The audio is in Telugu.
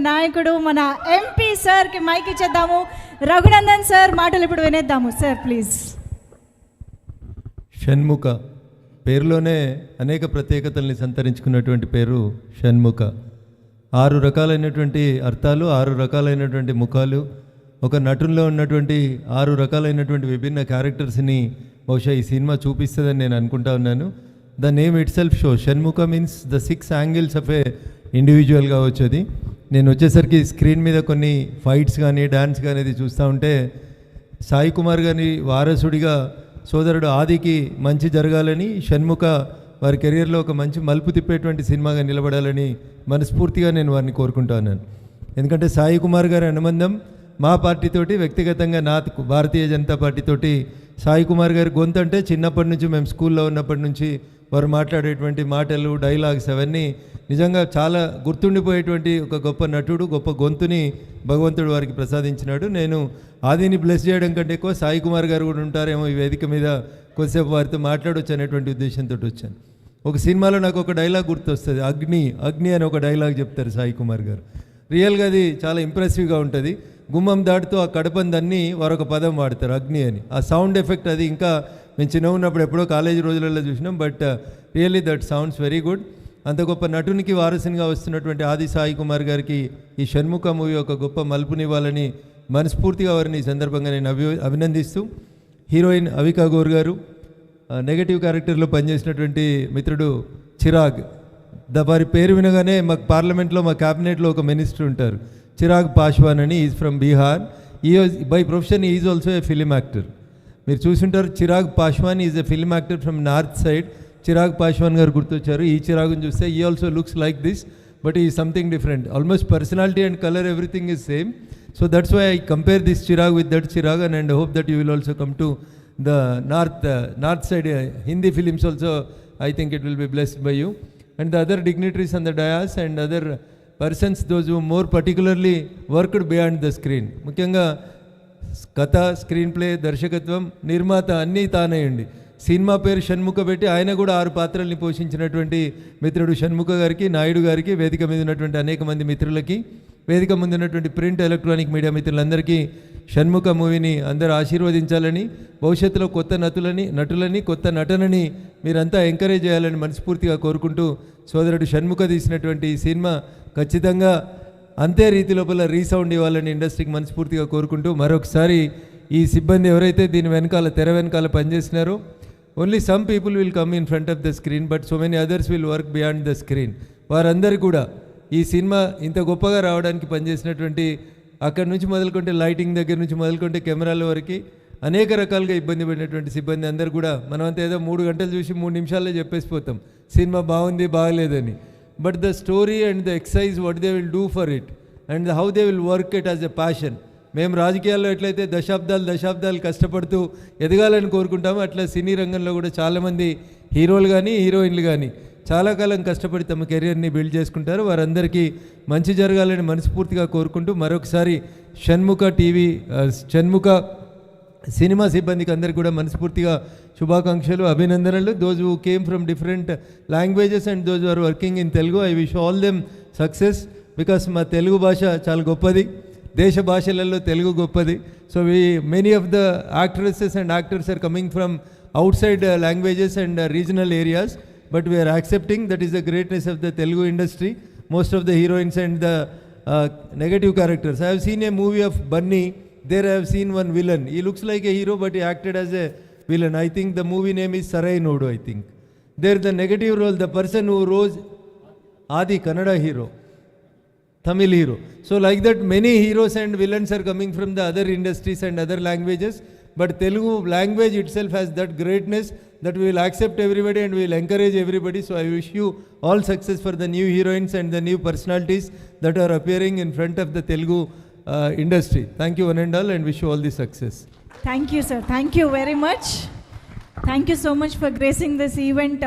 నాయకుడు మన ఎంపీ సార్కి మైక్ ఇచ్చేద్దాము. రఘునందన్ సార్ మాటలు ఇప్పుడు వినేద్దాము. Sir please. షణ్ముఖ పేరులోనే అనేక ప్రత్యేకతల్ని సంతరించుకున్నటువంటి పేరు షణ్ముఖ. 6 రకాలైనటువంటి అర్థాలు, 6 రకాలైనటువంటి ముఖాలు, ఒక నటుల్లో ఉన్నటువంటి 6 రకాలైనటువంటి విభిన్న క్యారెక్టర్స్ని బహుశా ఈ సినిమా చూపిస్తుందని నేను అనుకుంటా ఉన్నాను. The name it self show. Shanmukha means the 6 angles of A individual కావచ్చు. అది నేను వచ్చేసరికి స్క్రీన్ మీద కొన్ని ఫైట్స్ కానీ డ్యాన్స్ కానీ అది చూస్తూ ఉంటే సాయి కుమార్ గారి వారసుడిగా సోదరుడు ఆదికి మంచి జరగాలని, షణ్ముఖ వారి కెరియర్లో ఒక మంచి మలుపు తిప్పేటువంటి సినిమాగా నిలబడాలని మనస్ఫూర్తిగా నేను వారిని కోరుకుంటున్నాను. ఎందుకంటే సాయి కుమార్ గారి అనుబంధం మా పార్టీతోటి, వ్యక్తిగతంగా నాకు భారతీయ జనతా పార్టీతోటి సాయి కుమార్ గారి గొంతు అంటే చిన్నప్పటి నుంచి మేము స్కూల్లో ఉన్నప్పటి నుంచి వారు మాట్లాడేటువంటి మాటలు, డైలాగ్స్ అవన్నీ నిజంగా చాలా గుర్తుండిపోయేటువంటి ఒక గొప్ప నటుడు, గొప్ప గొంతుని భగవంతుడు వారికి ప్రసాదించినాడు. నేను ఆదిని బ్లెస్ చేయడం కంటే ఎక్కువ సాయి కుమార్ గారు కూడా ఉంటారేమో ఈ వేదిక మీద కొద్దిసేపు వారితో మాట్లాడవచ్చు అనేటువంటి ఉద్దేశంతో వచ్చాను. ఒక సినిమాలో నాకు ఒక డైలాగ్ గుర్తొస్తుంది, అగ్ని అగ్ని అని ఒక డైలాగ్ చెప్తారు సాయి కుమార్ గారు. రియల్గా అది చాలా ఇంప్రెసివ్గా ఉంటుంది. గుమ్మం దాటుతూ ఆ కడపని దాన్ని వారొక పదం వాడతారు, అగ్ని అని. ఆ సౌండ్ ఎఫెక్ట్ అది ఇంకా మేము చిన్న ఉన్నప్పుడు ఎప్పుడో కాలేజీ రోజులలో చూసినాం. But really that sounds very good. అంత గొప్ప నటునికి వారసునిగా వస్తున్నటువంటి ఆది సాయి కుమార్ గారికి ఈ షణ్ముఖ మూవీ ఒక గొప్ప మలుపునివ్వాలని మనస్ఫూర్తిగా వారిని ఈ సందర్భంగా నేను అభినందిస్తూ, హీరోయిన్ అవికా గౌర్ గారు, నెగటివ్ క్యారెక్టర్లో పనిచేసినటువంటి మిత్రుడు చిరాగ్, వారి పేరు వినగానే మాకు పార్లమెంట్లో మా క్యాబినెట్లో ఒక మినిస్టర్ ఉంటారు, చిరాగ్ పాశ్వాన్ అని. Is from Bihar. By profession is also a film actor. మీరు చూసుంటారు, Chirag Paswan is a film actor from north side. Chirag Paswan గారు గుర్తొచ్చారు. ఈ చిరాగ్ని చూస్తే he also looks like this, but he something different. Almost personality and colour everything is same. So that's why I compare this Chirag with that Chirag and hope that you will also come to the north side Hindi films also. I think it will be blessed by you and the other dignitaries on the dais and other persons, those who more particularly worked beyond the screen. ముఖ్యంగా కథ, స్క్రీన్ ప్లే, దర్శకత్వం, నిర్మాత అన్నీ తానేయండి. సినిమా పేరు షణ్ముఖ పెట్టి ఆయన కూడా 6 పాత్రల్ని పోషించినటువంటి మిత్రుడు షణ్ముఖ గారికి, నాయుడు గారికి, వేదిక మీద ఉన్నటువంటి అనేక మంది మిత్రులకి, వేదిక ముందు ఉన్నటువంటి ప్రింట్, ఎలక్ట్రానిక్ మీడియా మిత్రులందరికీ షణ్ముఖ మూవీని అందరూ ఆశీర్వదించాలని, భవిష్యత్తులో కొత్త నటులని కొత్త నటనని మీరంతా ఎంకరేజ్ చేయాలని మనస్ఫూర్తిగా కోరుకుంటూ, సోదరుడు షణ్ముఖ తీసినటువంటి ఈ సినిమా ఖచ్చితంగా అంతే రీతి లోపల రీసౌండ్ ఇవ్వాలని ఇండస్ట్రీకి మనస్ఫూర్తిగా కోరుకుంటూ, మరొకసారి ఈ సిబ్బంది ఎవరైతే దీని వెనకాల తెర వెనకాల పనిచేసినారో, only some people will come in front of the screen but so many others will work beyond the screen. వారందరూ కూడా ఈ సినిమా ఇంత గొప్పగా రావడానికి పనిచేసినటువంటి, అక్కడి నుంచి మొదలుకుంటే లైటింగ్ దగ్గర నుంచి మొదలుకుంటే కెమెరాల వరకు అనేక రకాలుగా ఇబ్బంది పడినటువంటి సిబ్బంది అందరూ కూడా, మనమంతా ఏదో 3 గంటలు చూసి 3 నిమిషాల్లో చెప్పేసిపోతాం సినిమా బాగుంది బాగలేదని. But the story and the exercise what they will do for it and how they will work it as a passion. మేము రాజకీయాల్లో ఎట్లయితే దశాబ్దాలు కష్టపడుతూ ఎదగాలని కోరుకుంటామో, అట్లా సినీ రంగంలో కూడా చాలామంది హీరోలు కానీ హీరోయిన్లు కానీ చాలా కాలం కష్టపడి తమ కెరియర్ని బిల్డ్ చేసుకుంటారు. వారందరికీ మంచి జరగాలని మనస్ఫూర్తిగా కోరుకుంటూ, మరొకసారి షణ్ముఖ సినిమా సిబ్బందికి అందరికీ కూడా మనస్ఫూర్తిగా శుభాకాంక్షలు, అభినందనలు. Those who came from different languages and those are working in Telugu, I wish all them success. Because మా తెలుగు భాష చాలా గొప్పది, దేశ భాషలలో తెలుగు గొప్పది. So many of the actresses and actors are coming from outside languages and regional areas, but we are accepting that is the greatness of the Telugu industry. Most of the heroines and the negative characters, I have seen a movie of Bunny, there I have seen one villain, he looks like a hero but he acted as a villain. I think the movie name is Sarai Nodu. I think there the negative role, the person who rose Adi, Kannada hero, Tamil hero. So like that many heroes and villains are coming from the other industries and other languages, but Telugu language itself has that greatness that we will accept everybody and we will encourage everybody. So I wish you all success for the new heroines and the new personalities that are appearing in front of the Telugu industry. Thank you one and all and wish you all the success. Thank you sir, thank you very much. Thank you so much for gracing this event.